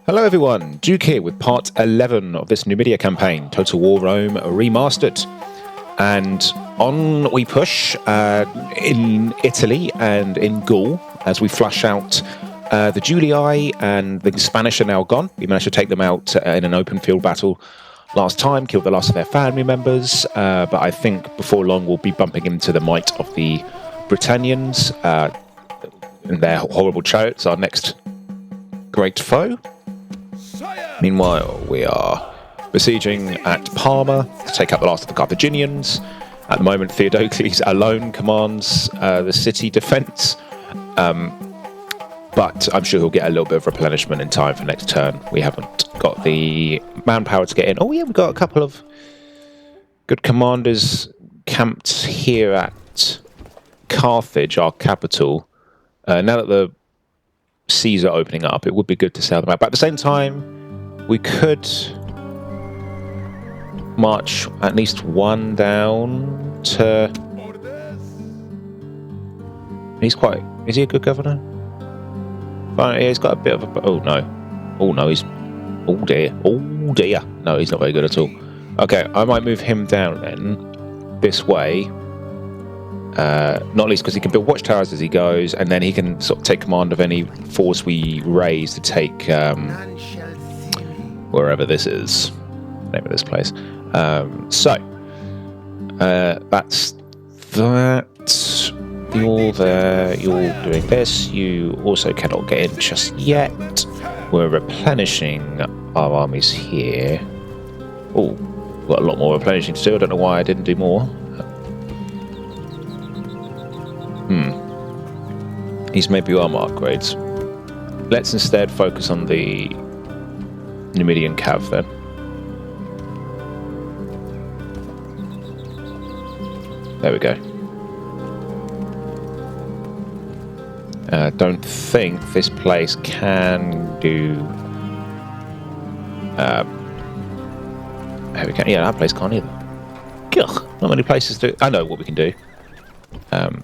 Hello everyone, Duke here with part 11 of this Numidia campaign, Total War Rome Remastered. And on we push in Italy and in Gaul as we flush out the Julii, and the Spanish are now gone. We managed to take them out in an open field battle last time, killed the last of their family members, but I think before long we'll be bumping into the might of the Britannians and their horrible chariots, our next great foe. Meanwhile, we are besieging at Parma to take out the last of the Carthaginians. At the moment, Theodocles alone commands the city defence, but I'm sure he'll get a little bit of replenishment in time for next turn. We haven't got the manpower to get in. Oh yeah, we've got a couple of good commanders camped here at Carthage, our capital. Now that the seas are opening up, it would be good to sail them out. But at the same time, we could march at least one down to... Is he a good governor? Yeah, he's got a bit of a... Oh no, he's... Oh dear. No, he's not very good at all. Okay, I might move him down then, this way. Not least because he can build watchtowers as he goes, and then he can sort of take command of any force we raise to take... wherever this is, name of this place. That's that. You're there. You're doing this. You also cannot get in just yet. We're replenishing our armies here. Oh, got a lot more replenishing to do. I don't know why I didn't do more. These may be armor upgrades. Let's instead focus on the Numidian cav then. There we go. Don't think this place can do... Here we go. Yeah, that place can't either. Ugh, not many places do... I know what we can do.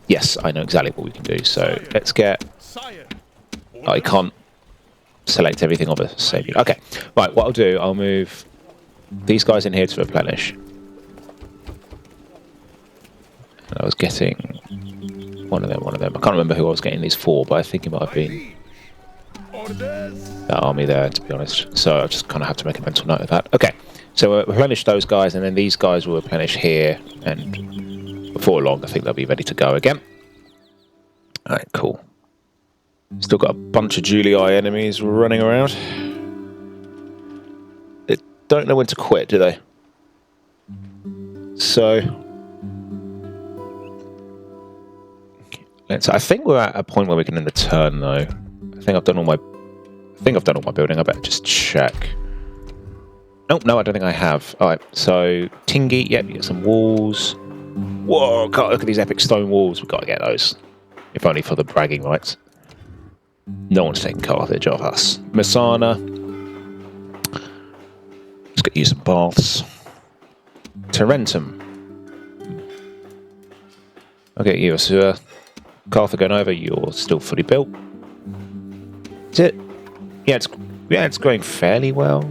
Yes, I know exactly what we can do. So let's get... I can't select everything of a same unit. Okay, right, what I'll do, I'll move these guys in here to replenish. And I was getting one of them. I can't remember who I was getting these for, but I think it might have been that army there, to be honest. So I just kind of have to make a mental note of that. Okay, so we'll replenish those guys, and then these guys will replenish here, and before long I think they'll be ready to go again. Alright, cool. Still got a bunch of Julii enemies running around. They don't know when to quit, do they? So I think we're at a point where we can end the turn, though. I think I've done all my building. I better just check. Oh no, I don't think I have. All right, so Tingi, yep, you get some walls. Whoa, God, look at these epic stone walls. We've got to get those, if only for the bragging rights. No one's taking Carthage off us. Messana. Let's get you some baths. Tarentum. Okay, you a sewer. Carthage going over. You're still fully built. Is it? Yeah, it's going fairly well.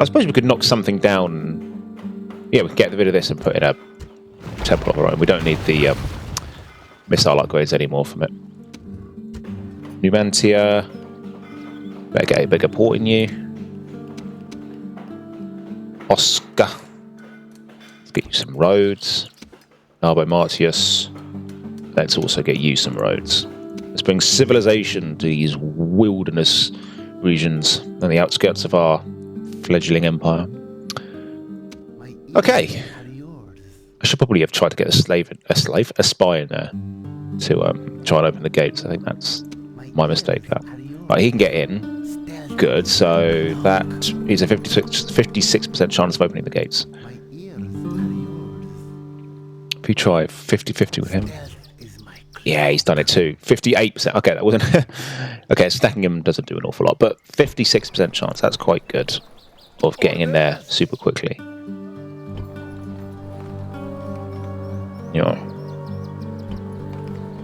I suppose we could knock something down. Yeah, we can get rid of this and put in a temple of our own. We don't need the missile upgrades anymore from it. Numidia, better get a bigger port in you. Oscar, let's get you some roads. Narbo Martius, let's also get you some roads. Let's bring civilization to these wilderness regions on the outskirts of our fledgling empire. Okay, I should probably have tried to get a spy in there to try and open the gates. I think that's my mistake. That right, he can get in. Good. So that is a 56% chance of opening the gates. If you try 50-50 with him, yeah, he's done it too. 58%. Okay, that wasn't. Okay, stacking him doesn't do an awful lot, but 56% chance. That's quite good of getting in there super quickly. You know.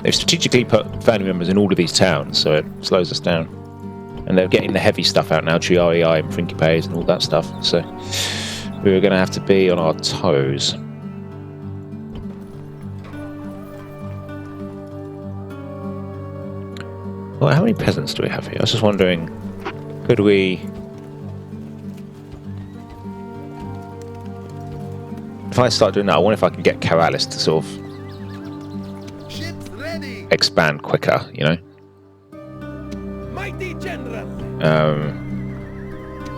They've strategically put family members in all of these towns, so it slows us down. And they're getting the heavy stuff out now, GREI and Principes and all that stuff. So we're going to have to be on our toes. Well, how many peasants do we have here? I was just wondering, could we... If I start doing that, I wonder if I can get Caralis to sort of expand quicker, you know? Mighty General.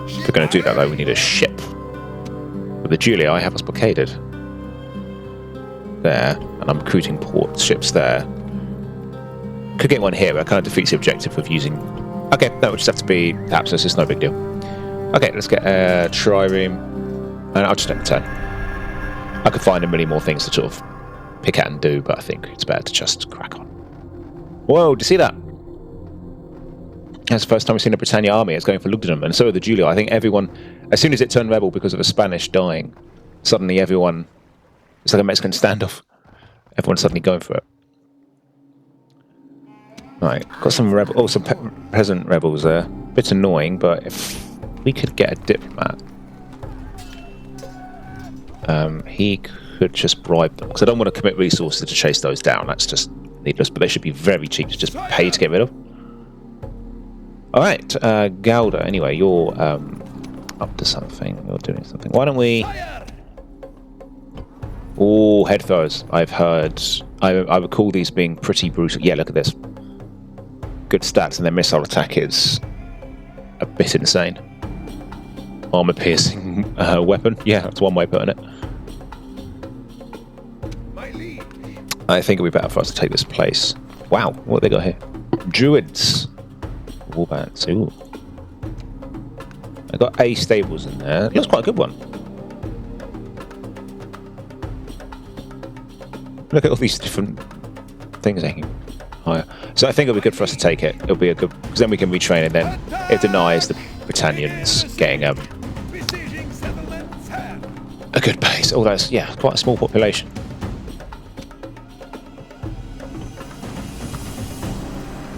If we're going to do that, though, we need a ship. With the Julii, I have us blockaded. There, and I'm recruiting port ships there. Could get one here, but it kind of defeats the objective of using... Okay, that would just have to be Apsos, it's no big deal. Okay, let's get a trireme, and I'll just take the turn. I could find a million more things to sort of pick at and do, but I think it's better to just crack on. Whoa, do you see that? That's the first time we've seen a Britannia army. It's going for Lugdunum, and so are the Julii. I think everyone, as soon as it turned rebel because of a Spanish dying, suddenly everyone, it's like a Mexican standoff. Everyone's suddenly going for it. Right, got some some peasant rebels there. Bit annoying, but if we could get a diplomat, he could just bribe them. Because I don't want to commit resources to chase those down. That's just needless. But they should be very cheap to just pay to get rid of. All right, Gauda. Anyway, you're up to something. You're doing something. Why don't we? Oh, head throwers. I've heard. I recall these being pretty brutal. Yeah, look at this. Good stats, and their missile attack is a bit insane. Armor-piercing weapon. Yeah, that's one way of putting it. I think it would be better for us to take this place. Wow, what have they got here? Druids. Warbands. Ooh. I got A stables in there. It looks quite a good one. Look at all these different things they can hire. So I think it'll be good for us to take it. It'll be a good, because then we can retrain, and then it denies the Britannians getting a good base. Although it's, yeah, quite a small population.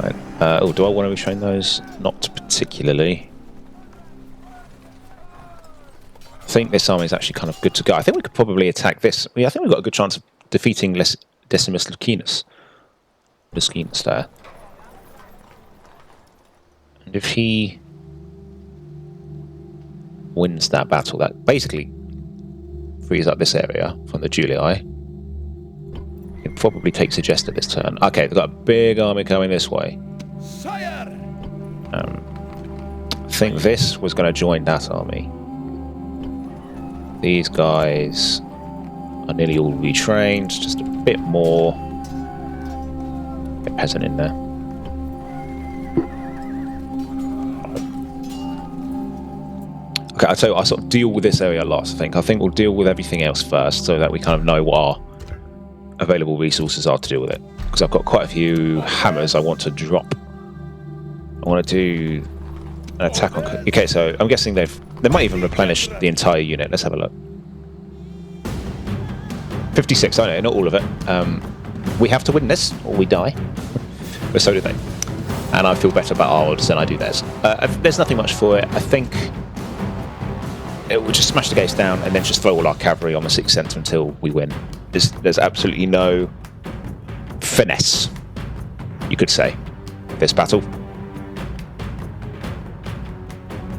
Right. Oh, do I want to retrain those? Not particularly. I think this army is actually kind of good to go. I think we could probably attack this. Yeah, I think we've got a good chance of defeating Decimus Lucinus. Lucinus there. And if he wins that battle, that basically frees up this area from the Julii. It probably takes Suggested this turn. Okay, they've got a big army coming this way. I think this was going to join that army. These guys are nearly all retrained, just a bit more. Get peasant in there. Okay, I'll tell you what, I'll sort of deal with this area last, I think. I think we'll deal with everything else first, so that we kind of know what our available resources are to deal with it. Because I've got quite a few hammers I want to drop. I want to do an attack on... Okay, so I'm guessing they might even replenish the entire unit. Let's have a look. 56, I know, not all of it. We have to win this, or we die. But so do they. And I feel better about our odds than I do theirs. There's nothing much for it. I think we'll just smash the gates down and then just throw all our cavalry on the 6th centre until we win. There's absolutely no finesse, you could say, this battle.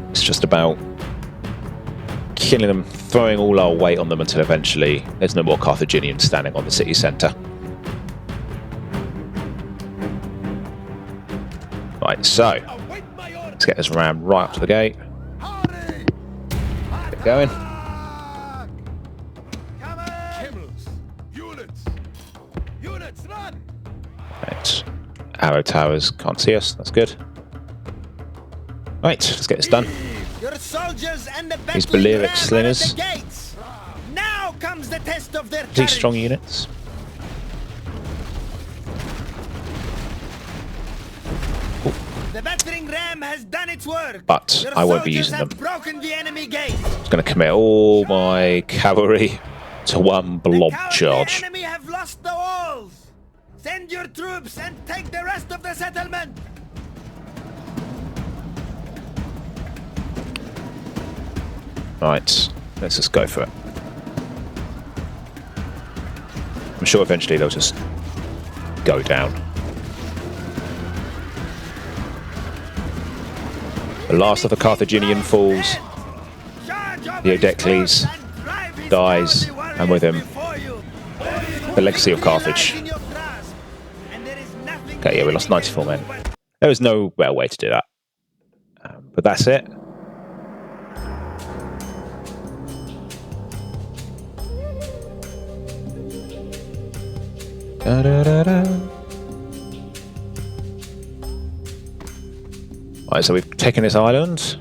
It's just about killing them, throwing all our weight on them until eventually there's no more Carthaginians standing on the city centre. Right, so let's get this ram right up to the gate. Get going. Right, arrow towers can't see us. That's good. Right, let's get this done. These Balearic slingers. Now comes the test of their These strong units. The battering ram has done its work. But I won't be using them. Broken the enemy gate. I'm just going to commit all my cavalry to one blob charge. The enemy have lost the walls. Send your troops and take the rest of the settlement. Right, let's just go for it. I'm sure eventually they'll just go down. The last of the Carthaginian falls. Theodecles dies, and with him, the legacy of Carthage. Okay, yeah, we lost 94 men. There was no better way to do that. But that's it. Da, da, da, da. Right, so we've taken this island.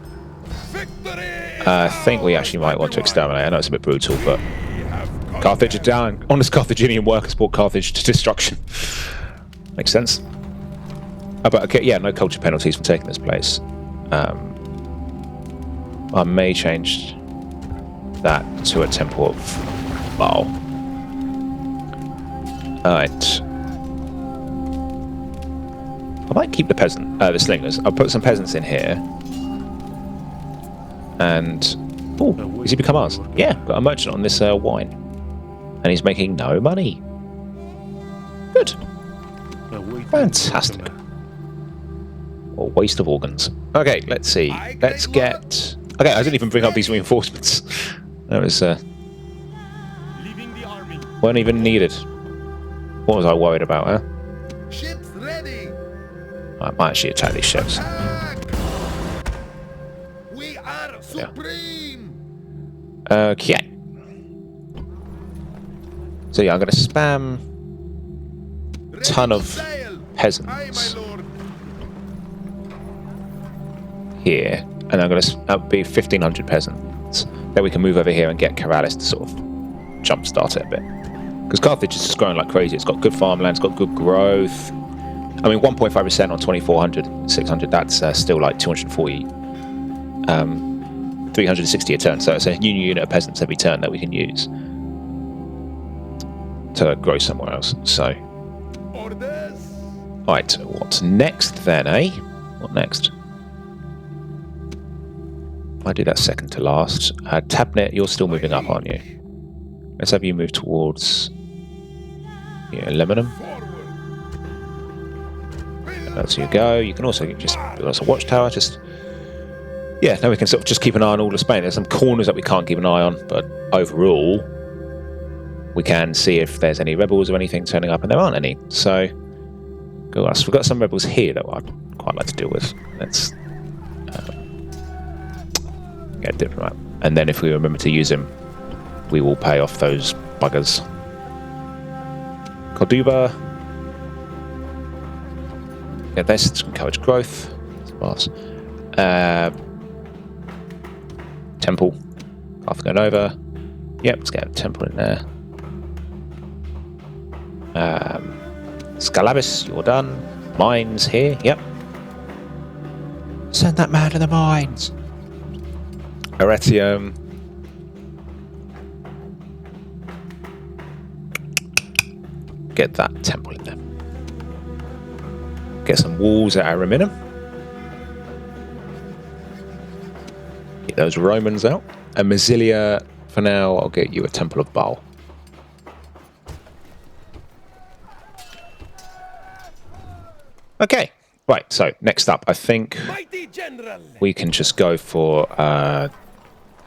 I think we actually might want to exterminate. I know it's a bit brutal, but Carthage is down. Honest Carthaginian workers brought Carthage to destruction. Makes sense. Oh, but okay, yeah, no culture penalties for taking this place. I may change that to a temple of Baal. Alright. I might keep the slingers. I'll put some peasants in here. And... oh, has he become ours? Yeah, got a merchant on this wine. And he's making no money. Good. Fantastic. Or waste of organs. Okay, let's see. Let's get... okay, I didn't even bring up these reinforcements. That was... weren't even needed. What was I worried about, huh? Ships ready. I might actually attack these ships. We are supreme. Okay. So yeah, I'm going to spam a ton of peasants here, and I'm going to be 1,500 peasants. Then we can move over here and get Corrales to sort of jumpstart it a bit. Because Carthage is just growing like crazy. It's got good farmland, it's got good growth. I mean, 1.5% on 2,400, 600, that's still like 240, 360 a turn. So it's a new unit of peasants every turn that we can use to grow somewhere else. So, right, what's next then, eh? What next? I do that second to last. Tabnet, you're still moving up, aren't you? Let's have you move towards Lebanon. That's you go. You can also just build us a watchtower. Just yeah, now we can sort of just keep an eye on all of Spain. There's some corners that we can't keep an eye on, but overall, we can see if there's any rebels or anything turning up, and there aren't any. So, go us. We've got some rebels here that I'd quite like to deal with. Let's get a diplomat, and then if we remember to use him, we will pay off those buggers. Corduba. Get this to encourage growth. Temple. After going over. Yep, let's get a temple in there. Scalabus, you're done. Mines here. Yep. Send that man to the mines. Arretium. Get that temple in there. Get some walls at Ariminum. Get those Romans out. And Massilia, for now, I'll get you a Temple of Baal. Okay, right, so next up, I think we can just go for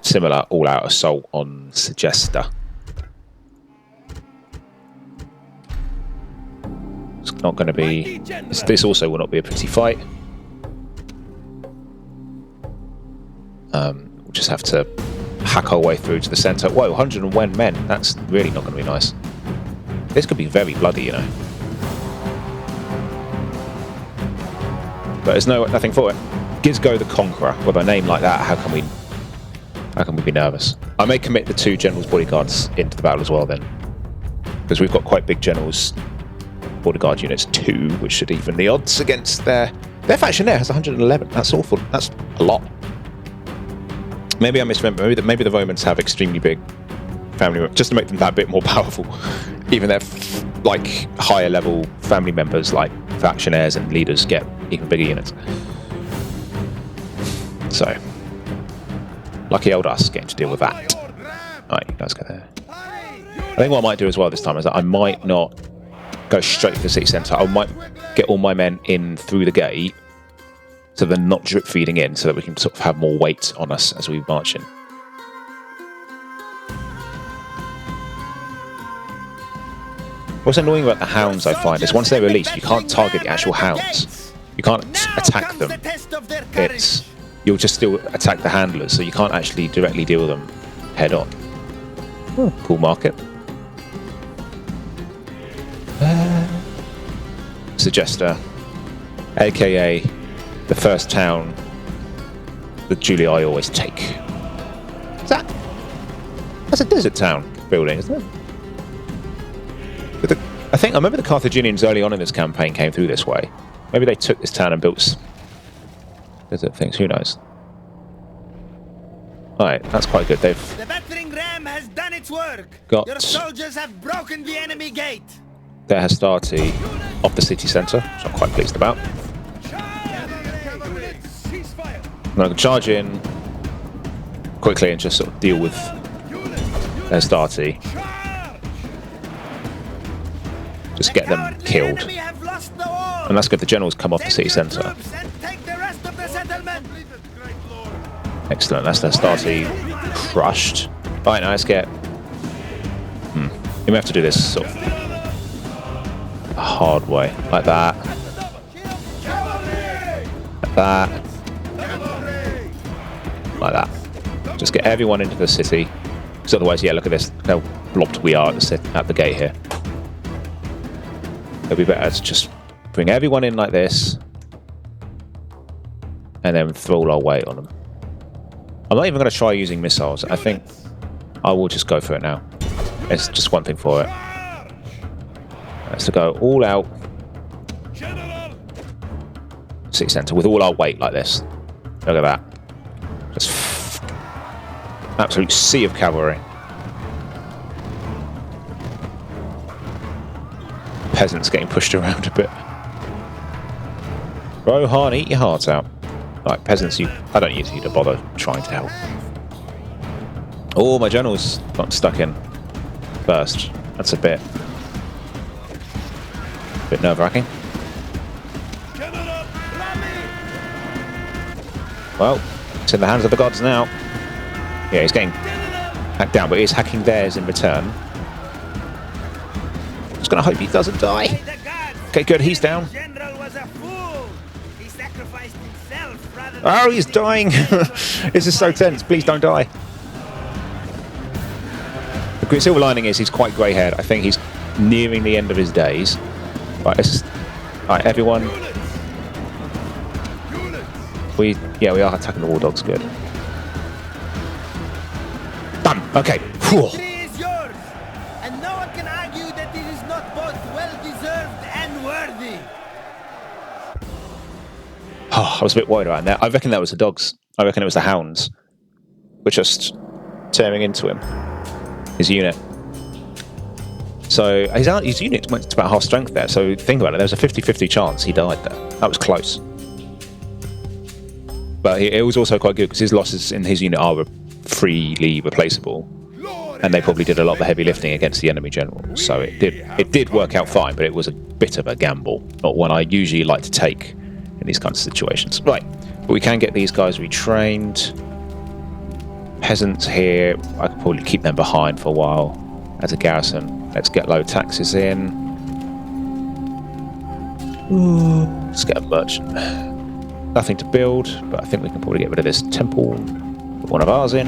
similar all-out assault on Segesta. It's not going to be... This also will not be a pretty fight. We'll just have to hack our way through to the centre. Whoa, 101 men. That's really not going to be nice. This could be very bloody, you know. But there's nothing for it. Gizgo the Conqueror. With a name like that, how can we be nervous? I may commit the 2 generals' bodyguards into the battle as well then. Because we've got quite big generals' bodyguard units 2, which should even the odds against their factionnaire has 111. That's awful. That's a lot. Maybe I misremember. Maybe the Romans have extremely big family members, just to make them that bit more powerful. Even their like higher level family members, like factionnaires and leaders, get even bigger units. So Lucky old us getting to deal with that. Alright, you guys go there. I think what I might do as well this time is that I might not go straight to the city centre. I might get all my men in through the gate so they're not drip feeding in, so that we can sort of have more weight on us as we march in. What's annoying about the hounds, I find, is once they're released, you can't target the actual hounds. You can't attack them. You'll just still attack the handlers, so you can't actually directly deal with them head on. Cool market. Suggester, aka the first town that Julii always take. That's a desert town building, isn't it? I remember the Carthaginians early on in this campaign came through this way. Maybe they took this town and built desert things. Who knows? Alright, that's quite good. The battering ram has done its work. Got your soldiers have broken the enemy gate. Their Hastati off the city centre, which I'm quite pleased about. I'm going to charge in quickly and just sort of deal with their Hastati. Just get them killed. And that's good. The generals come off the city centre. Excellent. That's their Hastati crushed. Right, now let's get... You may have to do this sort of a hard way. Like that. Like that. Like that. Just get everyone into the city. Because otherwise, yeah, look at this. How blobbed we are at the gate here. It'll be better to just bring everyone in like this. And then throw all our weight on them. I'm not even going to try using missiles. I think I will just go for it now. It's just one thing for it. Let's go all out. City centre with all our weight like this. Look at that. Just absolute sea of cavalry. Peasants getting pushed around a bit. Rohan, eat your heart out. Right, peasants, I don't use you to bother trying to help. Oh, my general's got stuck in first. That's a bit nerve-wracking. Well, it's in the hands of the gods now. Yeah, he's getting hacked down, but he's hacking theirs in return. Just gonna hope he doesn't die. Okay, good, he's down. Oh, he's dying! This is so tense. Please don't die. The silver lining is he's quite grey-haired. I think he's nearing the end of his days. Right, right, everyone. We are attacking the war dogs. Good. Done. Okay. Whew. Is yours, and no one can argue that it is not both well-deserved and worthy. Oh, I was a bit worried about that. I reckon that was the dogs. I reckon it was the hounds. We're just tearing into him. His unit. So his unit went to about half strength there. So think about it. There was a 50-50 chance he died there. That was close. But it was also quite good because his losses in his unit are freely replaceable, and they probably did a lot of the heavy lifting against the enemy generals. So it did work out fine, but it was a bit of a gamble, not one I usually like to take in these kinds of situations. Right, but we can get these guys retrained. Peasants here, I could probably keep them behind for a while as a garrison. Let's get low taxes in. Let's get a merchant. Nothing to build, but I think we can probably get rid of this temple. Put one of ours in.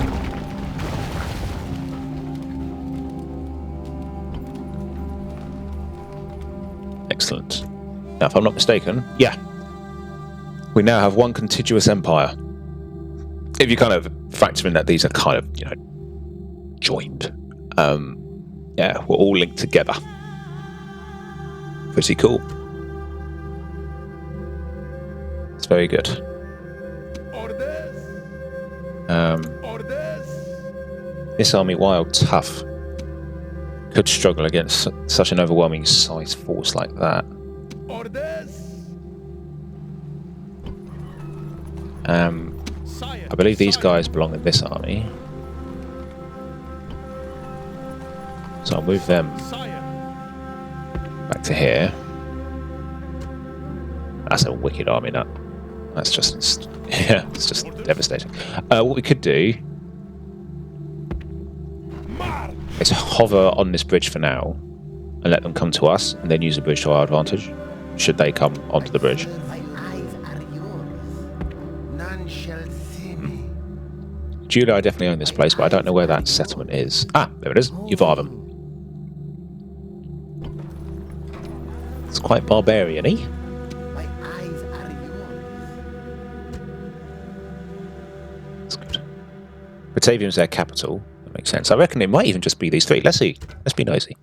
Excellent. Now, if I'm not mistaken, yeah, we now have one contiguous empire. If you kind of factor in that these are kind of, joined. Yeah, we're all linked together. Pretty cool. It's very good. This army, while tough, could struggle against such an overwhelming size force like that. I believe these guys belong in this army. So I'll move them back to here. That's a wicked army, that. That's just, yeah, it's just devastating. What we could do is hover on this bridge for now and let them come to us and then use the bridge to our advantage, should they come onto the bridge. Julii, I definitely own this place, but I don't know where that settlement is. Ah, there it is. Yuvarvum. It's quite barbarian-y. That's good. Batavium's their capital. That makes sense. I reckon it might even just be these three. Let's see. Let's be nosy.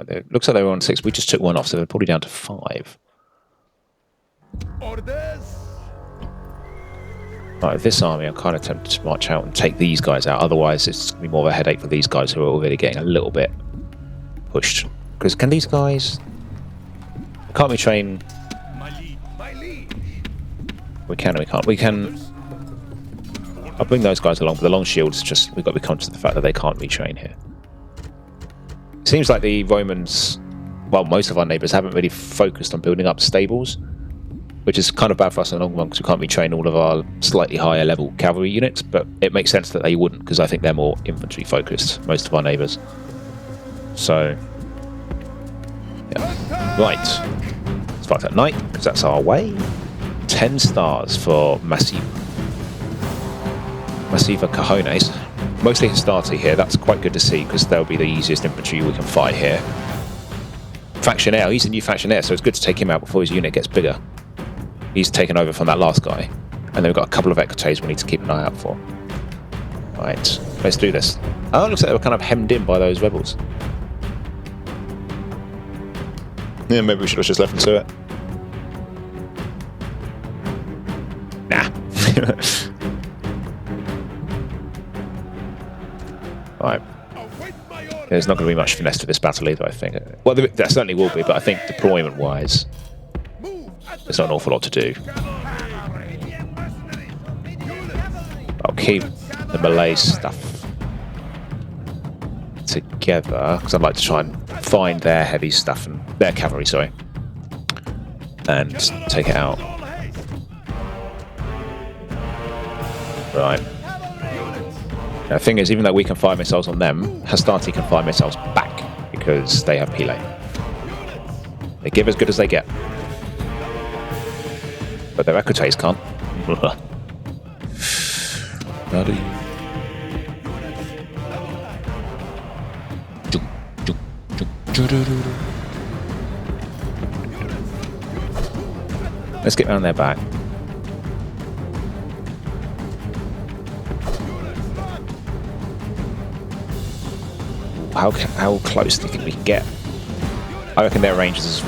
It looks like they were on 6. We just took one off, so they're probably down to 5. Orders. Right, this army, I'm kind of tempted to march out and take these guys out. Otherwise, it's going to be more of a headache for these guys who are already getting a little bit pushed. Because can these guys... Can't we train... My liege. We can and we can't. We can... I'll bring those guys along, but the long shields, just... We've got to be conscious of the fact that they can't retrain here. It seems like the Romans, well, most of our neighbours haven't really focused on building up stables, which is kind of bad for us in the long run because we can't retrain all of our slightly higher level cavalry units, but it makes sense that they wouldn't because I think they're more infantry focused, most of our neighbours. So, yeah. Right. Let's fight at night because that's our way. 10 stars for Massiva Cajones. Mostly Hastati here, that's quite good to see because they'll be the easiest infantry we can fight here. Factionaire, he's a new Factionaire, so it's good to take him out before his unit gets bigger. He's taken over from that last guy. And then we've got a couple of Equites we need to keep an eye out for. Right, let's do this. Oh, it looks like they were kind of hemmed in by those rebels. Yeah, maybe we should have just left them to it. Nah. Right. There's not going to be much finesse to this battle either, I think. Well, there certainly will be, but I think deployment-wise, there's not an awful lot to do. I'll keep the Malay stuff together, because I'd like to try and find their heavy stuff, and their cavalry, sorry, and take it out. Right. The thing is, even though we can fire missiles on them, Hastati can fire missiles back because they have Pile. They give as good as they get. But their Equites can't. Let's get around their back. How close do you think we can get? I reckon their range is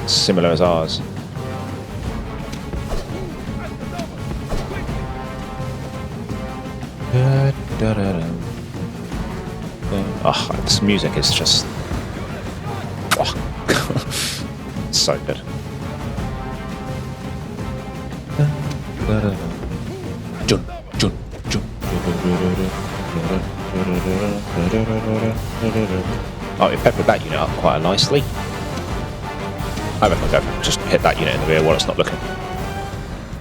similar as ours. Oh, this music is just... Oh. So good. Oh, it peppered that unit up quite nicely. I reckon I'll go just hit that unit in the rear while it's not looking.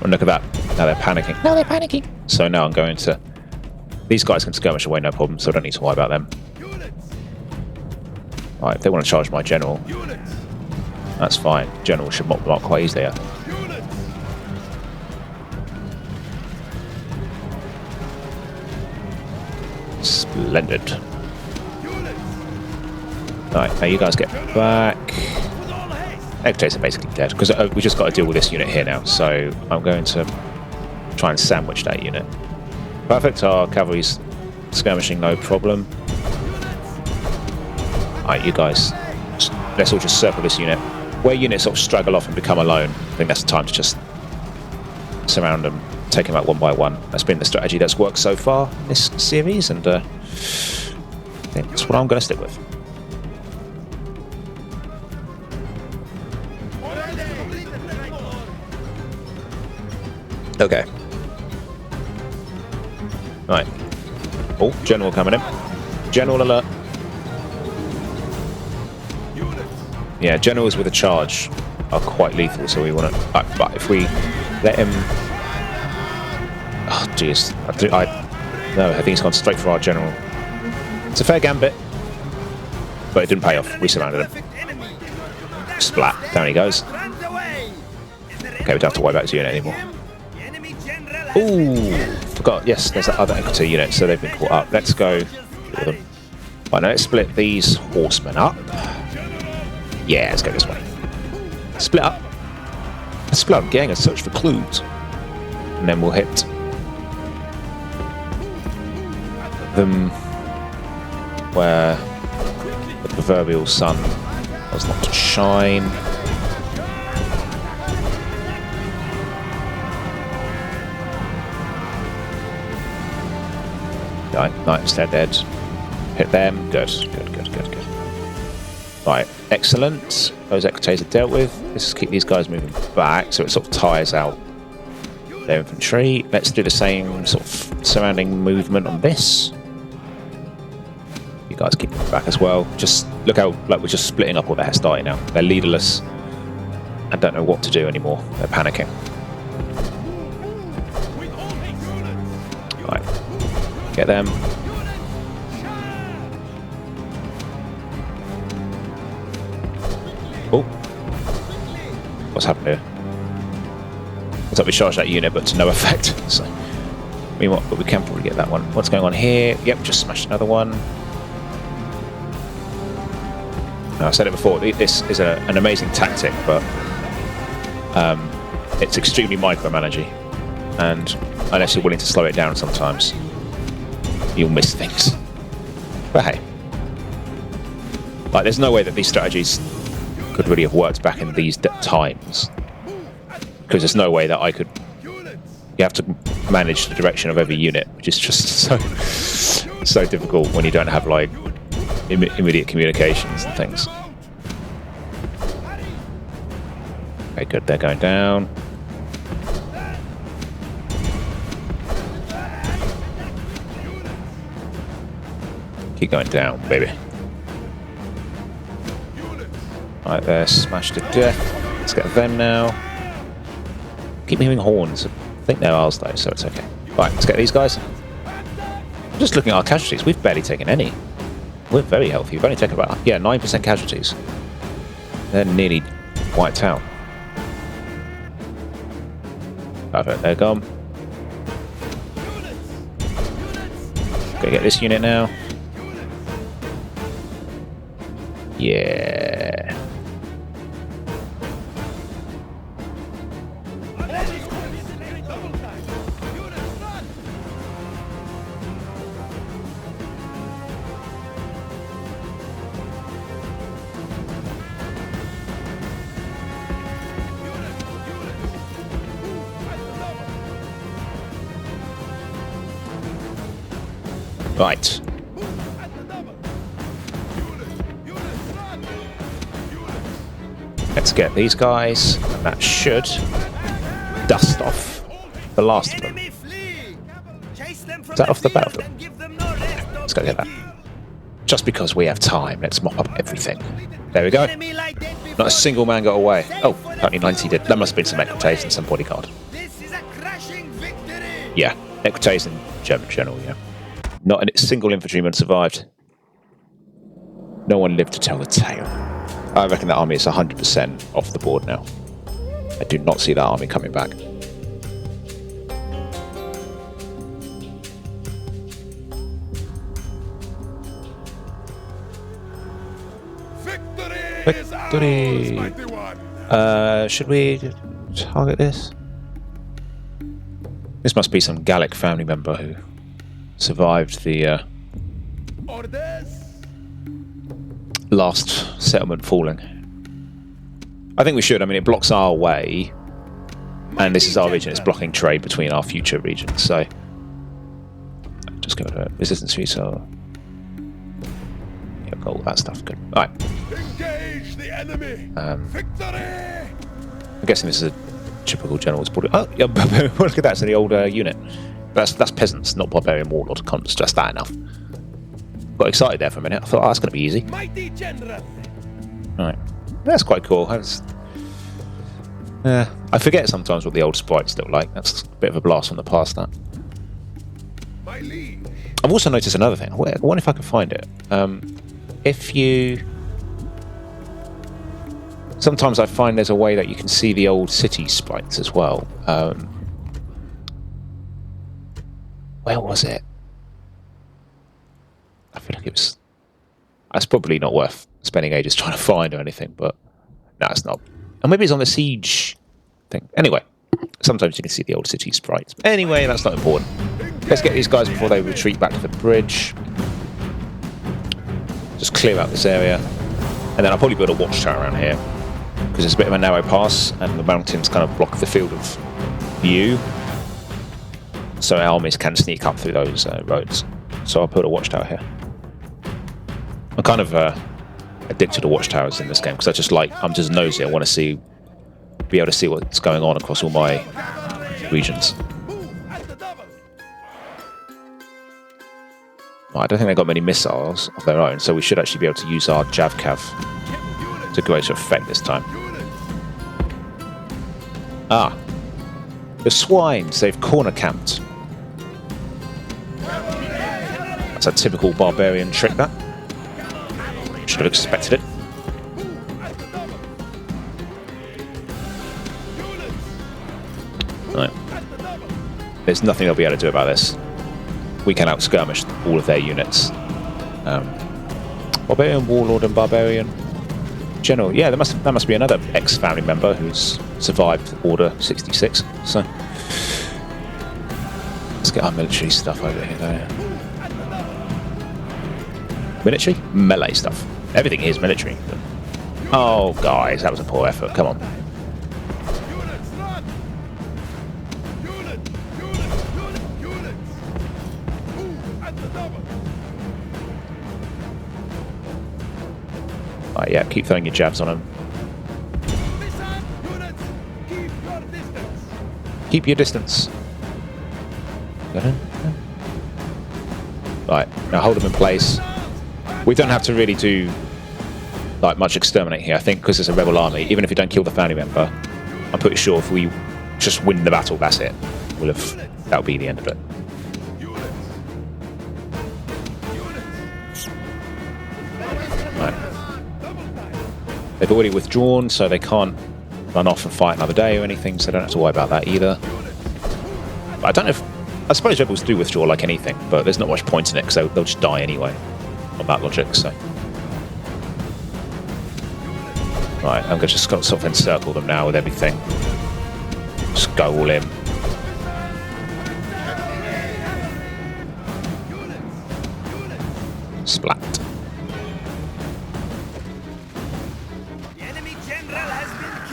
And look at that. Now they're panicking. Now they're panicking. So now I'm going to... These guys can skirmish away, no problem, so I don't need to worry about them. Alright, if they want to charge my general, that's fine. General should mop them up quite easily. Splendid. Alright, now you guys get back. Equites are basically dead, because we just got to deal with this unit here now, so I'm going to try and sandwich that unit. Perfect, our cavalry's skirmishing no problem. Alright, you guys, let's all just circle this unit. Where units sort of straggle off and become alone, I think that's the time to just surround them, take them out one by one. That's been the strategy that's worked so far in this series, and I think that's what I'm going to stick with. Okay. Right. Oh, general coming in. General alert. Yeah, generals with a charge are quite lethal, so we want to... but if we let him... Oh, jeez. No, I think he's gone straight for our general. It's a fair gambit, but it didn't pay off. We surrounded him. Splat. Down he goes. Okay, we don't have to worry about his unit anymore. Ooh, forgot. Yes, there's that other equity unit, so they've been caught up. Let's go with them. Right, now let's split these horsemen up. Yeah, let's go this way. Split up. Let's split up, gang, and search for clues. And then we'll hit them where the proverbial sun does not shine. Nice, they're dead. Hit them. Good. Right, excellent. Those equites are dealt with. Let's just keep these guys moving back so it sort of tires out their infantry. Let's do the same sort of surrounding movement on this. You guys keep moving back as well. Just look how like we're just splitting up all their Hastati now. They're leaderless and don't know what to do anymore. They're panicking. Right, get them. Oh, what's happened here? Looks like we charged that unit, but to no effect. So, but we can probably get that one. What's going on here? Yep, just smashed another one. Now, I said it before. This is an amazing tactic, but it's extremely micromanaging, and unless you're willing to slow it down, sometimes you'll miss things. But hey, like, there's no way that these strategies could really have worked back in these times, because there's no way that I could. You have to manage the direction of every unit, which is just so difficult when you don't have like immediate communications and things. Okay, good. They're going down. Keep going down, baby. Right, they're smashed to death. Let's get them now. Keep moving horns. I think they're ours though, so it's okay. Right, let's get these guys. I'm just looking at our casualties. We've barely taken any. We're very healthy. We've only taken about 9% casualties. They're nearly wiped out. Perfect. They're gone. Go get this unit now. Yeah. Right. Let's get these guys, and that should dust off the last of them. Is that off the battlefield? Let's go get that. Just because we have time, let's mop up everything. There we go. Not a single man got away. Oh, apparently 90 did. There must have been some equites and some bodyguard. Yeah, equites and German general, yeah. Not a single infantryman survived. No one lived to tell the tale. I reckon that army is 100% off the board now. I do not see that army coming back. Victory! Should we target this? This must be some Gallic family member who survived the last settlement falling. I think we should. I mean, it blocks our way, and this is our region. It's blocking trade between our future regions. So, just go to resistance fee. So, yeah, got all that stuff. Good. All right. Engage the enemy. I'm guessing this is Typical general's body. Oh, yeah, look at that. It's in the old unit. That's peasants, not barbarian warlord. Can't stress that enough. Got excited there for a minute. I thought, oh, that's going to be easy. Mighty general. Right. That's quite cool. I forget sometimes what the old sprites look like. That's a bit of a blast from the past, that. My liege. I've also noticed another thing. I wonder if I can find it. If you... Sometimes I find there's a way that you can see the old city sprites as well. Where was it? I feel like it was... That's probably not worth spending ages trying to find or anything, but... No, it's not. And maybe it's on the siege thing. Anyway, sometimes you can see the old city sprites. Anyway, that's not important. Let's get these guys before they retreat back to the bridge. Just clear out this area. And then I'll probably build a watchtower around here. Because it's a bit of a narrow pass, and the mountains kind of block the field of view. So our armies can sneak up through those roads. So I'll put a watchtower here. I'm kind of addicted to watchtowers in this game, because I'm just nosy. I want to be able to see what's going on across all my regions. Well, I don't think they've got many missiles of their own, so we should actually be able to use our Javcav to greater effect this time. Ah, the swines, they've corner camped. That's a typical barbarian trick, that. Should have expected it. Right. There's nothing they'll be able to do about this. We can out-skirmish all of their units. Barbarian Warlord and Barbarian General. Yeah, that must be another ex-family member who's survived Order 66. So let's get our military stuff over here, though. Military? Melee stuff. Everything here is military. Oh, guys, that was a poor effort. Come on. Right, yeah, keep throwing your jabs on them. Keep your distance. Right, now hold them in place. We don't have to really do like much exterminate here, I think, because it's a rebel army. Even if we don't kill the family member, I'm pretty sure if we just win the battle, that's it. That'll be the end of it. Right. They've already withdrawn, so they can't run off and fight another day or anything, so I don't have to worry about that either. But I don't know if... I suppose rebels do withdraw like anything, but there's not much point in it, because they'll just die anyway, on that logic, so... Right, I'm going to just sort of encircle them now with everything. Just go all in. Splat.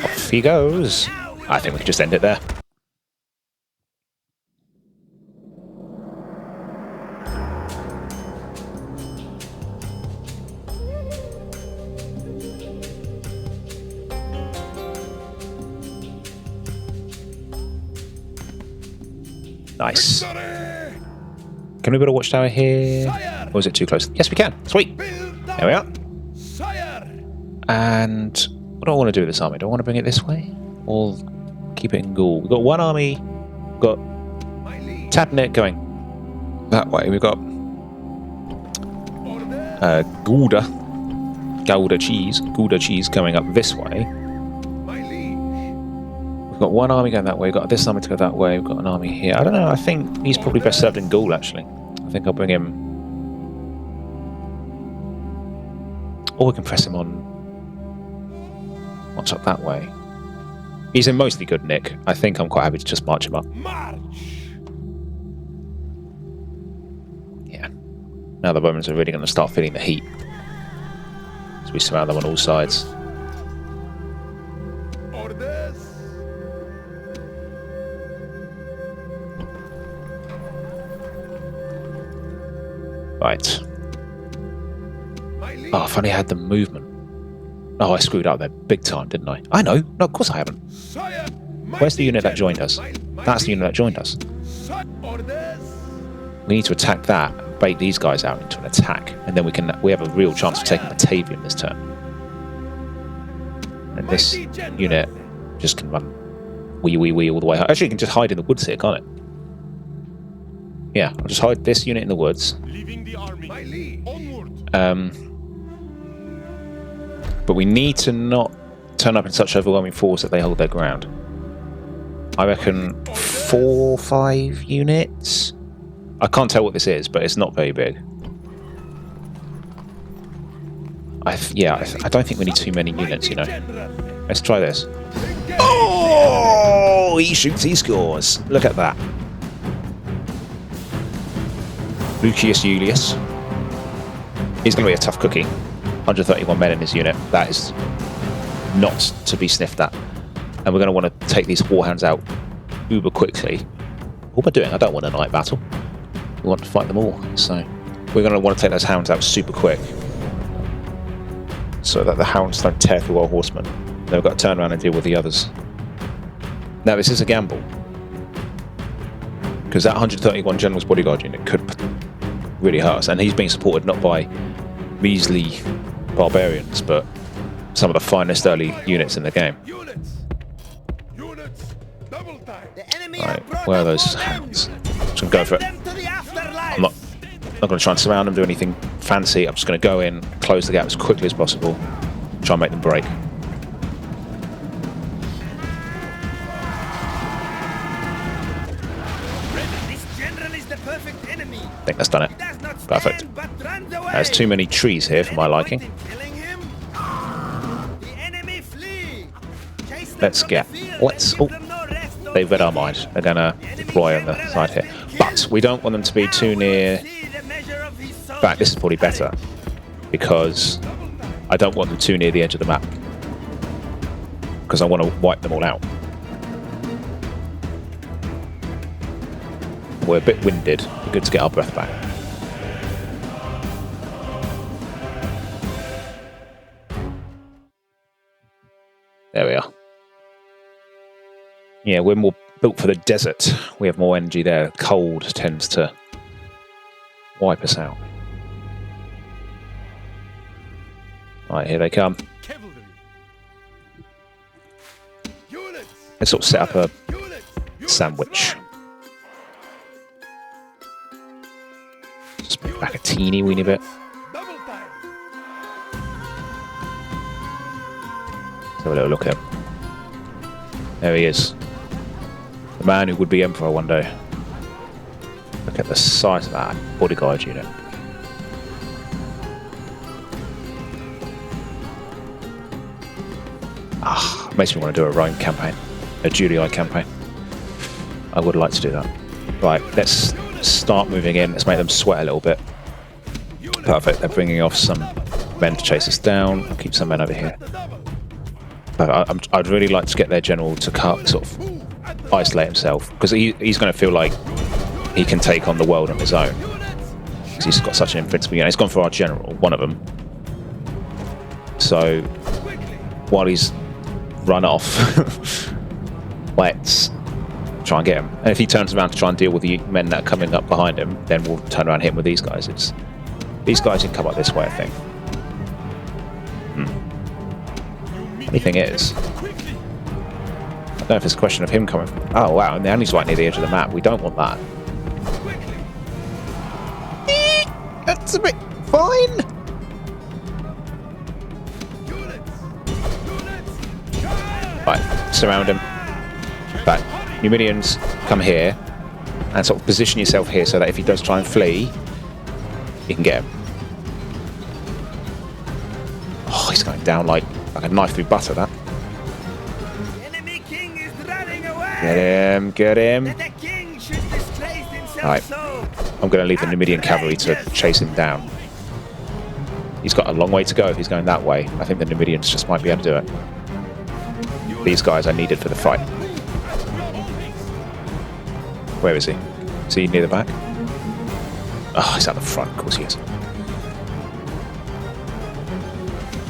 Off he goes. I think we can just end it there. Nice. Can we build a watchtower here? Or is it too close? Yes, we can. Sweet. There we are. And what do I want to do with this army? Do I want to bring it this way? Or keep it in Gaul? We've got one army. We've got Tabnet going that way. We've got Gouda cheese coming up this way. We've got one army going that way, we've got this army to go that way, we've got an army here. I don't know, I think he's probably best served in Gaul, actually. I think I'll bring him... Or we can press him on... March up that way. He's in mostly good nick. I think I'm quite happy to just march him up. Yeah. Now the Romans are really going to start feeling the heat. As we surround them on all sides. Right. Oh, if only I had the movement. Oh, I screwed up there big time, didn't I? I know. No, of course I haven't. Where's the unit that joined us? That's the unit that joined us. We need to attack that, bait these guys out into an attack, and then we have a real chance of taking Batavium this turn. And this unit just can run wee all the way. Actually, you can just hide in the woods here, can't it? Yeah, I'll just hide this unit in the woods. But we need to not turn up in such overwhelming force that they hold their ground. I reckon 4 or 5 units. I can't tell what this is, but it's not very big. I don't think we need too many units, you know. Let's try this. Oh, he shoots, he scores. Look at that. Lucius Julius. He's going to be a tough cookie. 131 men in his unit. That is not to be sniffed at. And we're going to want to take these warhounds out uber quickly. What am I doing? I don't want a night battle. We want to fight them all. So we're going to want to take those hounds out super quick, so that the hounds don't tear through our horsemen. Then we've got to turn around and deal with the others. Now this is a gamble, because that 131 General's Bodyguard unit could really hurt us, and he's being supported not by measly barbarians, but some of the finest early units in the game. Right, where are those hounds? I'm just going to go for it. I'm not going to try and surround them, do anything fancy. I'm just going to go in, close the gap as quickly as possible, try and make them break. I think that's done it. Perfect. There's too many trees here for my liking. They've read our mind. They're going to deploy on the side here. But we don't want them to be too near. In fact, this is probably better, because I don't want them too near the edge of the map, because I want to wipe them all out. We're a bit winded. It's good to get our breath back. There we are. Yeah, we're more built for the desert. We have more energy there. Cold tends to wipe us out. Right, here they come. Let's sort of set up a sandwich. Just move back a teeny weeny bit. Let's have a little look at him. There he is. The man who would be emperor one day. Look at the size of that bodyguard unit. Makes me want to do a Rome campaign, a Julii campaign. I would like to do that. Right, let's start moving in. Let's make them sweat a little bit. Perfect. They're bringing off some men to chase us down. I'll keep some men over here. But I'd really like to get their general to sort of isolate himself, because he's going to feel like he can take on the world on his own, because he's got such an invincible unit. He's gone for our general, one of them. So while he's run off, let's try and get him. And if he turns around to try and deal with the men that are coming up behind him, then we'll turn around and hit him with these guys. These guys can come up this way, I think. Funny thing is, I don't know if it's a question of him coming from... Oh wow, and he's right near the edge of the map. We don't want that. That's a bit fine. Right, surround him. But Numidians, come here and sort of position yourself here so that if he does try and flee, you can get him. Oh, he's going down like a knife through butter, that. Enemy king is running away. Get him, get him. The king should disgrace himself. Right. So I'm going to leave the Numidian cavalry to chase him down. He's got a long way to go if he's going that way. I think the Numidians just might be able to do it. These guys are needed for the fight. Where is he? Is he near the back? Oh, he's at the front. Of course he is.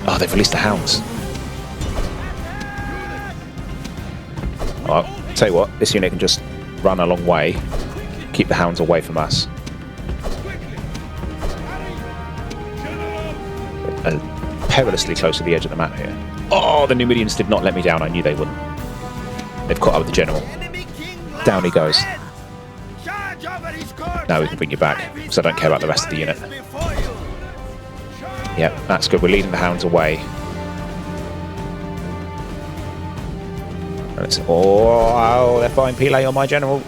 Oh, they've released the hounds. I'll tell you what, this unit can just run a long way, keep the hounds away from us. And perilously close to the edge of the map here. Oh, the Numidians did not let me down. I knew they wouldn't. They've caught up with the general. Down he goes. Now we can bring you back, because I don't care about the rest of the unit. Yep, that's good. We're leading the hounds away. Oh, they're firing Pile on my general.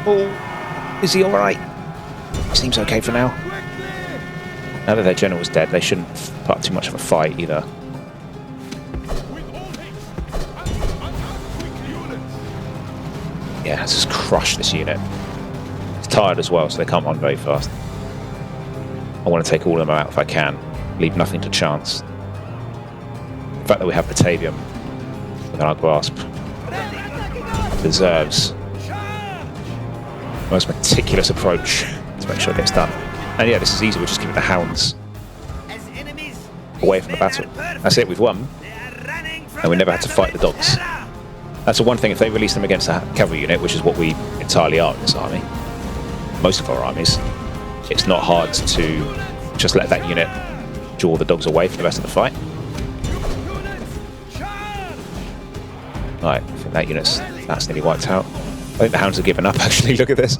Oh, is he alright? He seems okay for now. Now that their general's dead, they shouldn't put up too much of a fight either. Yeah, let's just crush this unit. It's tired as well, so they can't run very fast. I want to take all of them out if I can. Leave nothing to chance. The fact that we have Batavium within our grasp deserves the most meticulous approach to make sure it gets done. And yeah, this is easy. We're just keeping the hounds away from the battle. That's it, we've won. And we never had to fight the dogs. That's the one thing, if they release them against a cavalry unit, which is what we entirely are in this army, most of our armies, it's not hard to just let that unit draw the dogs away for the rest of the fight. Right, I think that that's nearly wiped out. I think the hounds have given up, actually. Look at this.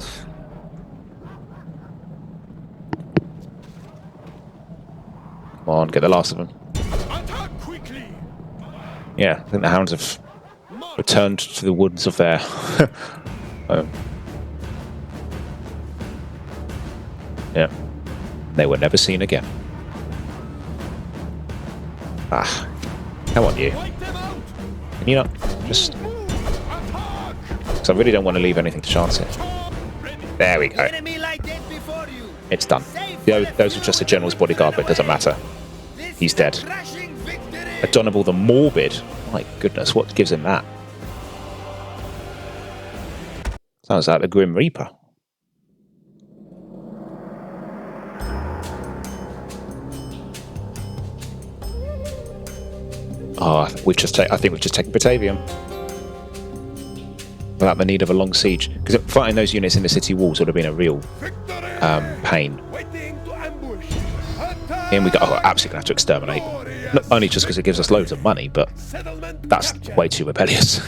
Come on, get the last of them. Yeah, I think the hounds have returned to the woods of their home. Yeah, they were never seen again. Ah, come on, you. Can you not just... Because I really don't want to leave anything to chance here. There we go. It's done. Those are just the general's bodyguard, but it doesn't matter. He's dead. Adonable the Morbid. My goodness, what gives him that? Sounds like the Grim Reaper. Oh, I think we've just taken Batavium. Without the need of a long siege. Because fighting those units in the city walls would have been a real pain. And we go, oh, absolutely have to exterminate. Not only just because it gives us loads of money, but that's way too rebellious.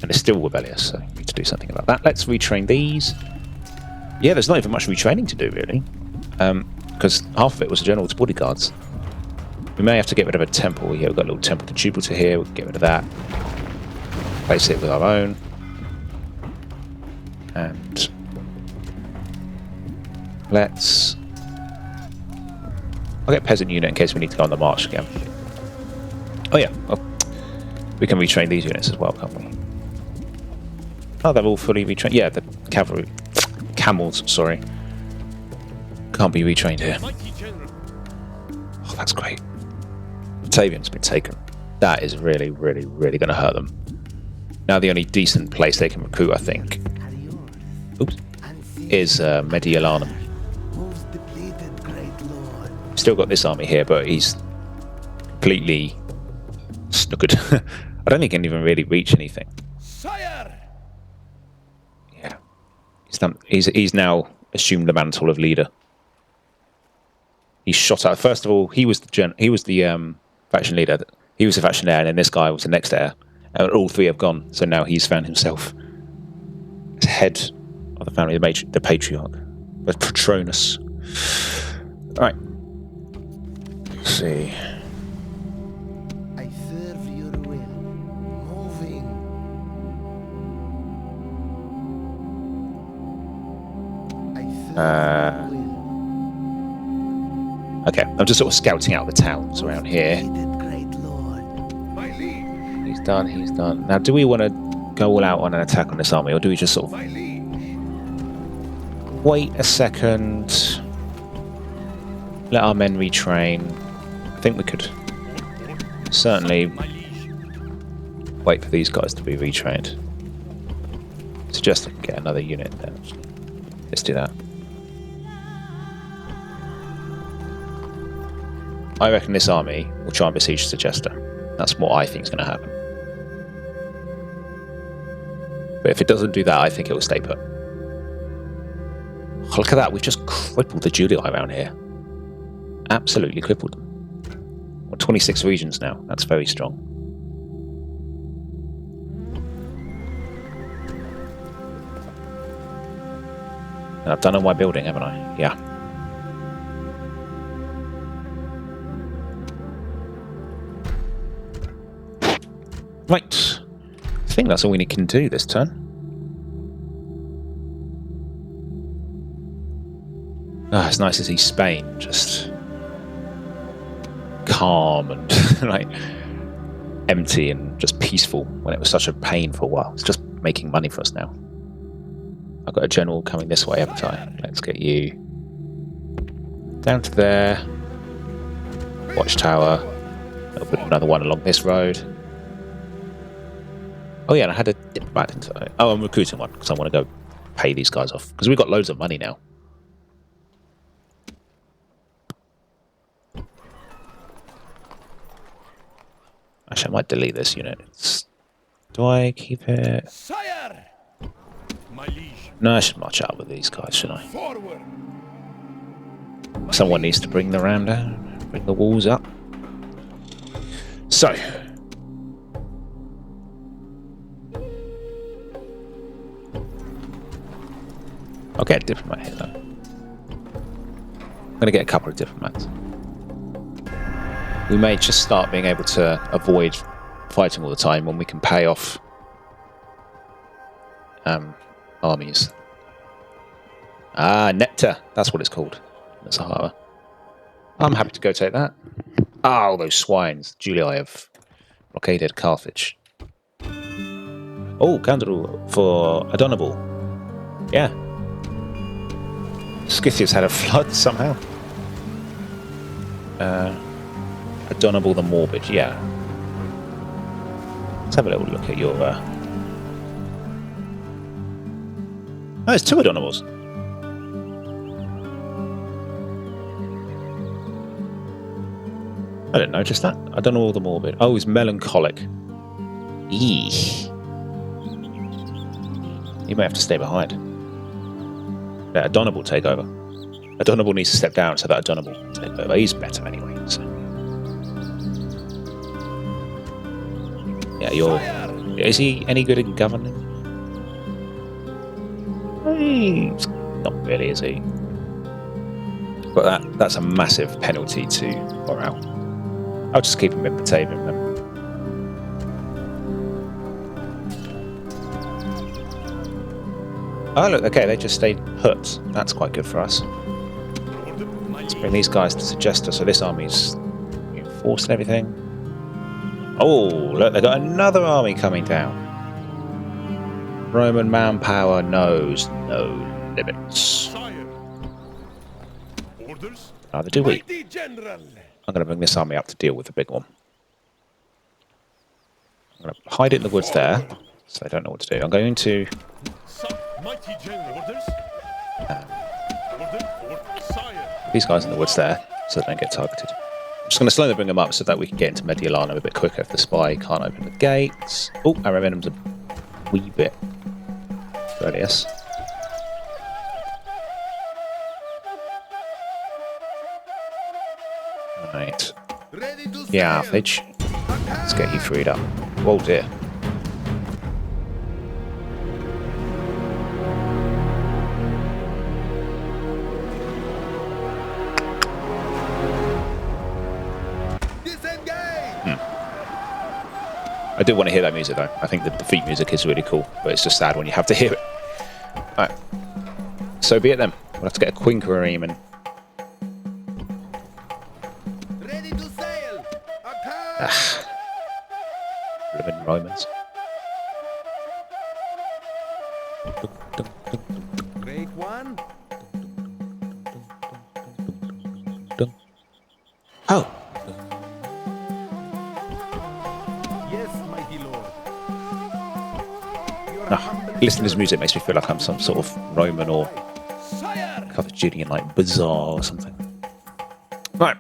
And it's still rebellious, so we need to do something about that. Let's retrain these. Yeah, there's not even much retraining to do, really. Because half of it was the general's bodyguards. We may have to get rid of a temple here. We've got a little temple to Jupiter here. We can get rid of that. Place it with our own. And let's... I'll get peasant unit in case we need to go on the march again. Oh yeah, well, we can retrain these units as well, can't we? Oh, they're all fully retrained. Yeah, the cavalry, camels, sorry, can't be retrained here. Oh, that's great. Batavium's been taken. That is really, really, really going to hurt them. Now the only decent place they can recruit, I think, oops, is Mediolanum. Still got this army here, but he's completely snookered. I don't think he can even really reach anything. Yeah, he's now assumed the mantle of leader. He's shot out. First of all, he was the faction leader. He was the faction heir, and then this guy was the next heir. And all three have gone. So now he's found himself as head of the family, the patriarch, the Patronus. All right. Let's see. I serve your will. Moving. I serve your will. Okay, I'm just sort of scouting out the towns around here. He's done, he's done. Now, do we want to go all out on an attack on this army, or do we just sort of wait a second, let our men retrain? I think we could certainly wait for these guys to be retrained. Suggest I can get another unit there. Let's do that. I reckon this army will try and besiege Segesta. That's what I think is going to happen. But if it doesn't do that, I think it will stay put. Oh, look at that. We've just crippled the Julii around here. Absolutely crippled them. Well, 26 regions now. That's very strong. And I've done all my building, haven't I? Yeah. Right. I think that's all we can do this turn. Ah, it's nice to see Spain just calm and like empty and just peaceful when it was such a pain for a while. It's just making money for us now. I've got a general coming this way, haven't I? Let's get you down to there. Watchtower. I'll put another one along this road. Oh yeah, and I had a diplomat into it. Oh, I'm recruiting one because I want to go pay these guys off because we've got loads of money now. Actually, I might delete this unit. Do I keep it? Sire! My liege. No, I should march out with these guys, shouldn't I? Forward. Someone needs to bring the ram down, bring the walls up. So. I'll get a diplomat here, though. I'm going to get a couple of diplomats. We may just start being able to avoid fighting all the time when we can pay off armies. Ah, Nectar. That's what it's called. The Sahara. I'm happy to go take that. Oh, those swines. Julii have blockaded Carthage. Oh, candle for Adonable. Yeah. Scythia's had a flood somehow. Adonable the Morbid, yeah. Let's have a little look at your... Oh, there's two Adonables. I didn't notice that. Adonable the Morbid. Oh, he's melancholic. Eeeh. You may have to stay behind. Let Adonable take over. Adonable needs to step down so that Adonable can take over. He's better anyway. So. Yeah, you're... Is he any good in governing? He's not really, is he? But that's a massive penalty to morale. I'll just keep him in Batavian then. Oh look, okay, they just stayed put. That's quite good for us. Let's bring these guys to Segesta, so this army's reinforced and everything. Oh, look, they've got another army coming down. Roman manpower knows no limits. Neither do we. I'm going to bring this army up to deal with the big one. I'm going to hide it in the woods there, so they don't know what to do. I'm going to... these guys in the woods there, so they don't get targeted. I'm just going to slowly bring them up so that we can get into Mediolano a bit quicker if the spy can't open the gates. Oh, our momentum's a wee bit radius. Right. Yeah, Fidge. Let's get you freed up. Oh dear. I do want to hear that music though. I think the defeat music is really cool, but it's just sad when you have to hear it. Alright. So be it then. We'll have to get a Quinquereme and... Ready to sail. Ah. Living Romans. Break one. Oh! Listening to his music makes me feel like I'm some sort of Roman or Carthaginian like bazaar or something. Right.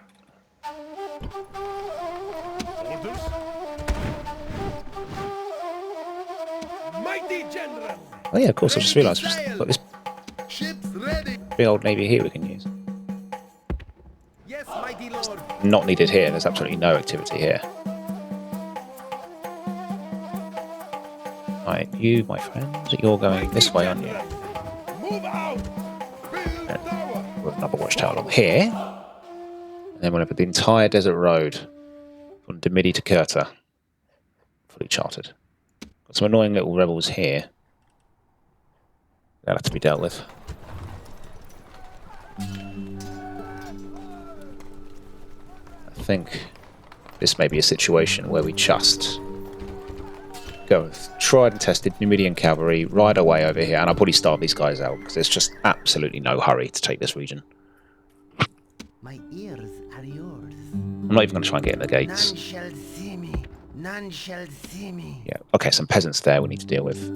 Mighty General. Oh yeah, of course, I just realised we've got this Ships ready. big old navy here we can use. Yes, mighty lord. Not needed here, there's absolutely no activity here. Right, you, my friends, you're going this way, aren't you? Move out. Build tower. With another watchtower along here. And then we'll have the entire desert road from Numidia to Cirta. Fully charted. Got some annoying little rebels here. That'll have to be dealt with. I think this may be a situation where we just go with tried and tested Numidian cavalry, ride our way over here, and I'll probably starve these guys out because there's just absolutely no hurry to take this region. My ears are yours. I'm not even going to try and get in the gates. None shall see me. None shall see me. Yeah, okay, some peasants there we need to deal with.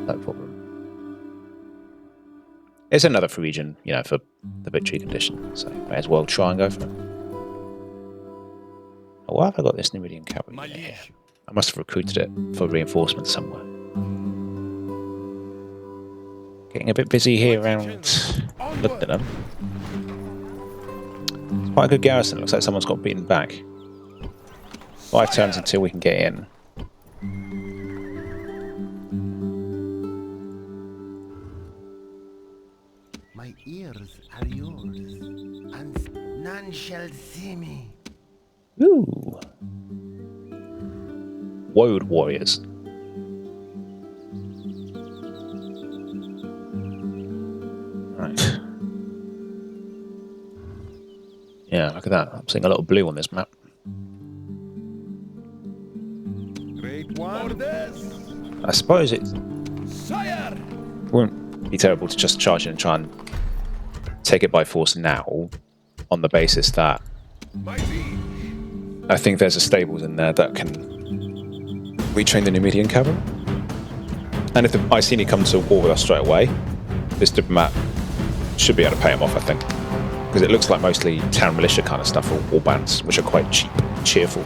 No problem. It's another free region, you know, for the victory condition, so may as well try and go for it. Oh, why have I got this Numidian cavalry here? I must have recruited it for reinforcement somewhere. Getting a bit busy here around London. It's quite a good garrison. Looks like someone's got beaten back. 5 turns until we can get in. My ears are yours, and none shall see me. Ooh. Woad warriors. Right. Yeah, look at that. I'm seeing a lot of blue on this map. Great one. I suppose it Sire. wouldn't be terrible to just charge in and try and take it by force now, on the basis that I think there's a stables in there that can retrain the Numidian cavalry. And if the Iceni come to war with us straight away, this diplomat should be able to pay him off, I think. Because it looks like mostly town militia kind of stuff, or war bands, which are quite cheap, cheerful.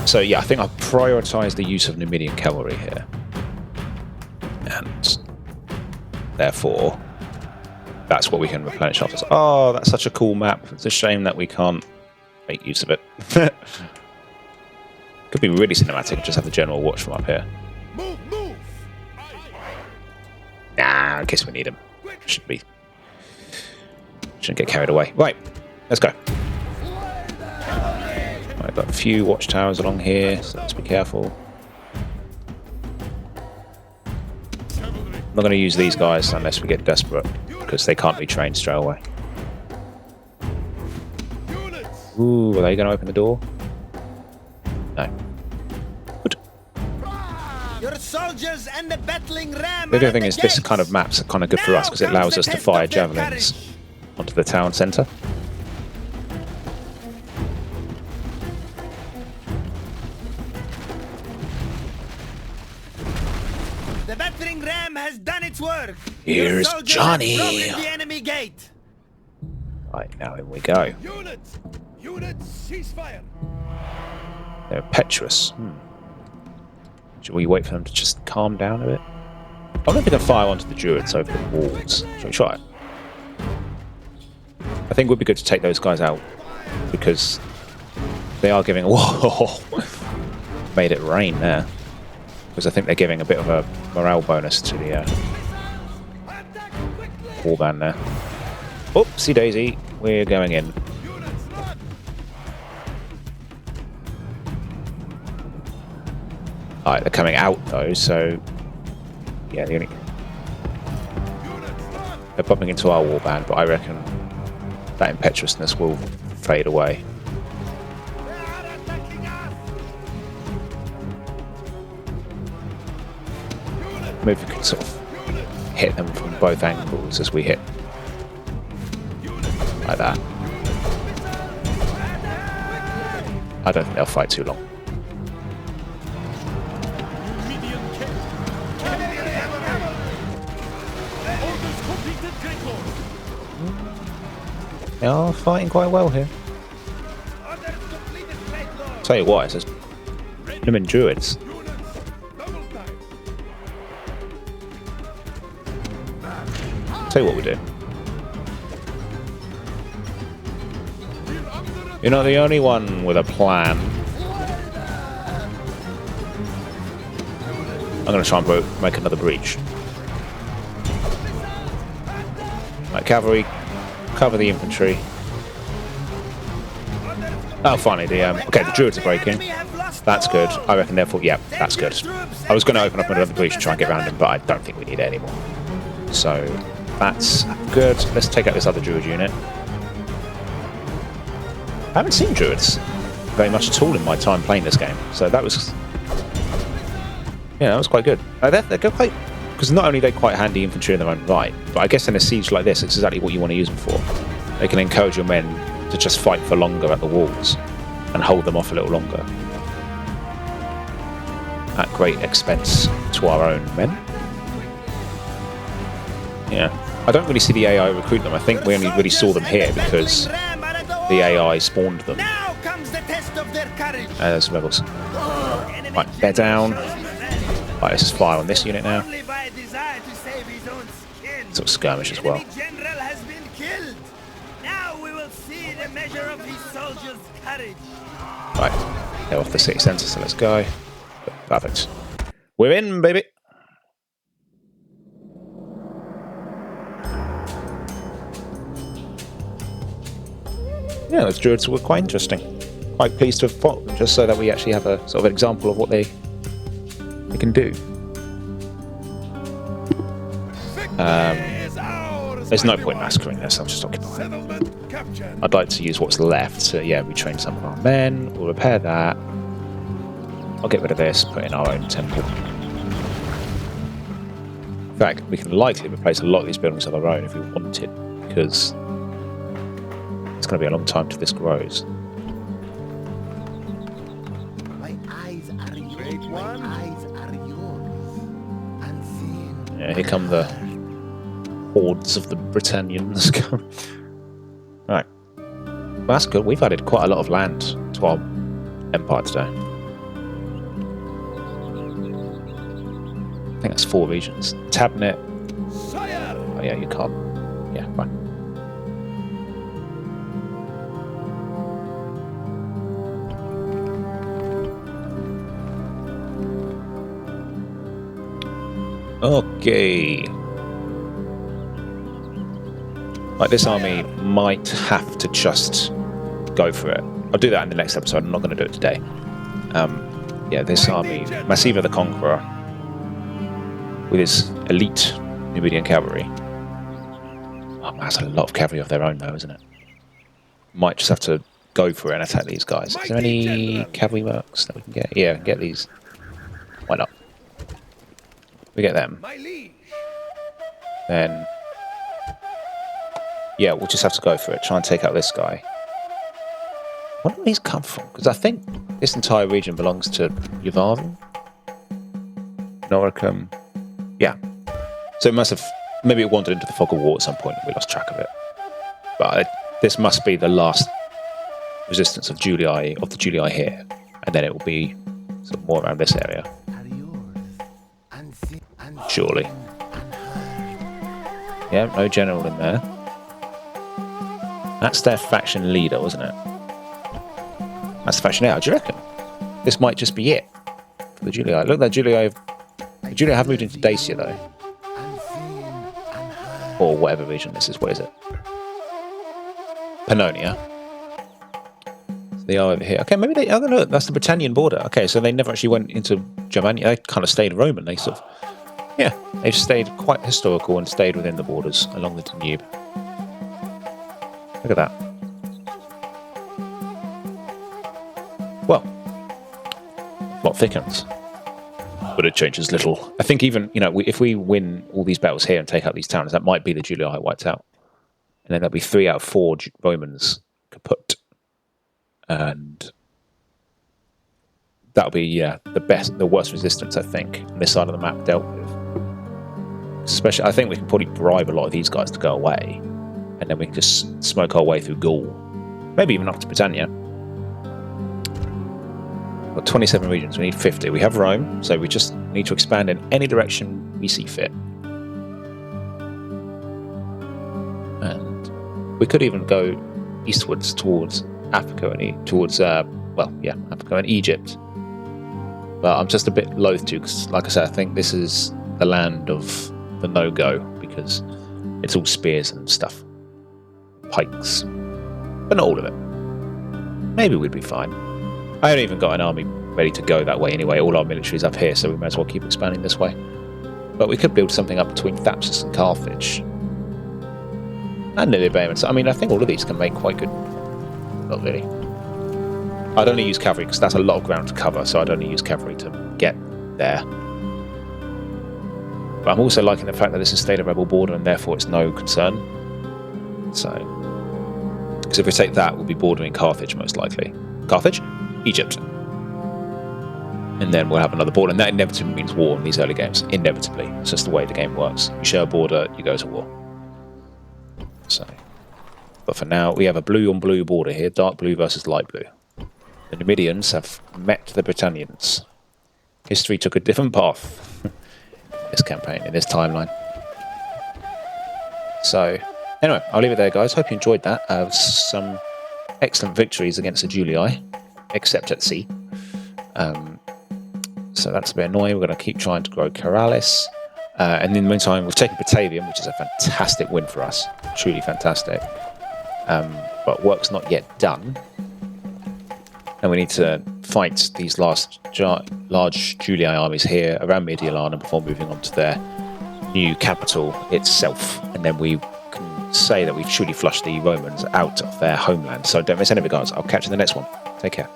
So yeah, I think I'll prioritise the use of Numidian cavalry here. And therefore, that's what we can replenish after. Oh, that's such a cool map. It's a shame that we can't make use of it. Could be really cinematic and just have the general watch from up here. Move, move. Nah, in case we need him. Shouldn't be. Shouldn't get carried away. Right, let's go. I've got a few watchtowers along here, so let's be careful. I'm not going to use these guys unless we get desperate, because they can't be trained straight away. Ooh, are they going to open the door? No. Good. Your soldiers and the battling ram. The other thing is, this kind of maps are kind of good for us because it allows us to fire javelins onto the town centre. The battering ram has done its work. Here's Your soldiers Johnny. have broken the enemy gate. Right, now in we go. Units, ceasefire. They're impetuous. Should we wait for them to just calm down a bit? I wonder if we can fire onto the druids over the walls. Shall we try it? I think it would be good to take those guys out because they are giving... Whoa! Made it rain there. Because I think they're giving a bit of a morale bonus to the warband there. Oopsie daisy, we're going in. Alright, they're coming out though, so yeah, they're bumping into our warband, but I reckon that impetuousness will fade away. Maybe we can sort of hit them from both angles as we hit. Like that. I don't think they'll fight too long. They are fighting quite well here. Tell you what, it says Numidian druids. Tell you what we do. You're not the only one with a plan. I'm going to try and make another breach. Right, cavalry, cover the infantry. Oh, finally, okay, the druids are breaking. That's good. I reckon, therefore, yeah, that's good. I was going to open up another breach and try and get around him, but I don't think we need it anymore. So, that's good. Let's take out this other druid unit. I haven't seen druids very much at all in my time playing this game, so that was... Yeah, that was quite good. They're quite... Because not only are they quite handy infantry in their own right, but I guess in a siege like this, it's exactly what you want to use them for. They can encourage your men to just fight for longer at the walls and hold them off a little longer. At great expense to our own men. Yeah. I don't really see the AI recruit them. I think we only really saw them here because the AI spawned them as rebels. Right, they're down. Right, let's just fire on this unit now. Sort of skirmish as well. Right, they're off the city centre, so let's go. Perfect. We're in, baby! Yeah, those druids were quite interesting. Quite pleased to have fought them, just so that we actually have a sort of an example of what they can do. There's no point massacring this, I'm just occupied. I'd like to use what's left to, yeah, retrain some of our men, we'll repair that. I'll get rid of this, put in our own temple. In fact, we can likely replace a lot of these buildings of our own if we wanted, because it's going to be a long time till this grows. My eyes are yours. My eyes are yours. Unseen. Yeah, here come the hordes of the Britannians. Right. Well, that's good. We've added quite a lot of land to our empire today. I think that's 4 regions. Tabnet. Oh yeah, you can't. Yeah, fine. Okay. Like, this army might have to just go for it. I'll do that in the next episode. I'm not going to do it today. Yeah, this army, Massiva the Conqueror, with his elite Numidian cavalry. Oh, man, that's a lot of cavalry of their own, though, isn't it? Might just have to go for it and attack these guys. Is there any cavalry works that we can get? Yeah, get these. Why not? We get them. Then, yeah, we'll just have to go for it. Try and take out this guy. Where do these come from? Because I think this entire region belongs to Yvarden. Noricum. Yeah. So it must have... Maybe it wandered into the Fog of War at some point and we lost track of it. But this must be the last resistance of Julii, of the Julii here. And then it will be sort of more around this area. Surely. Yeah, no general in there. That's their faction leader, wasn't it? That's the faction leader. Do you reckon? This might just be it for the Julii. Look, the Julii have moved into Dacia, though. Or whatever region this is. What is it? Pannonia. So they are over here. Okay, maybe they... Oh, no, that's the Britannian border. Okay, so they never actually went into Germania. They kind of stayed Roman. They sort of... Yeah, they've stayed quite historical and stayed within the borders along the Danube. Look at that. Well, plot thickens, but it changes little. I think even, you know, if we win all these battles here and take out these towns, that might be the Julii wiped out. And then there'll be 3 out of 4 Romans kaput. And that'll be, yeah, the worst resistance, I think, on this side of the map dealt with. Especially, I think we can probably bribe a lot of these guys to go away. And then we can just smoke our way through Gaul. Maybe even up to Britannia. We've got 27 regions, we need 50. We have Rome, so we just need to expand in any direction we see fit. And we could even go eastwards towards Africa and towards, Africa and Egypt. But I'm just a bit loath to, because, like I said, I think this is the land of the no-go, because it's all spears and stuff. Pikes. But not all of it. Maybe we'd be fine. I haven't even got an army ready to go that way anyway. All our military is up here, so we might as well keep expanding this way. But we could build something up between Thapsus and Carthage. And Numidia. I mean, I think all of these can make quite good... Not really. I'd only use cavalry because that's a lot of ground to cover, so I'd only use cavalry to get there. But I'm also liking the fact that this is state of rebel border and therefore it's no concern. So... Because if we take that, we'll be bordering Carthage most likely. Carthage? Egypt. And then we'll have another border, and that inevitably means war in these early games. Inevitably. It's just the way the game works. You share a border, you go to war. So, but for now, we have a blue-on-blue border here, dark blue versus light blue. The Numidians have met the Britannians. History took a different path in this campaign, in this timeline. So, anyway, I'll leave it there, guys. Hope you enjoyed that. Some excellent victories against the Julii, except at sea. So that's a bit annoying. We're going to keep trying to grow Caralis. And in the meantime, we've taken Batavium, which is a fantastic win for us. Truly fantastic. But work's not yet done. And we need to fight these last large Julii armies here around Mediolana before moving on to their new capital itself. And then we can say that we've truly flushed the Romans out of their homeland. So don't miss any of it, guys. I'll catch you in the next one. Take care.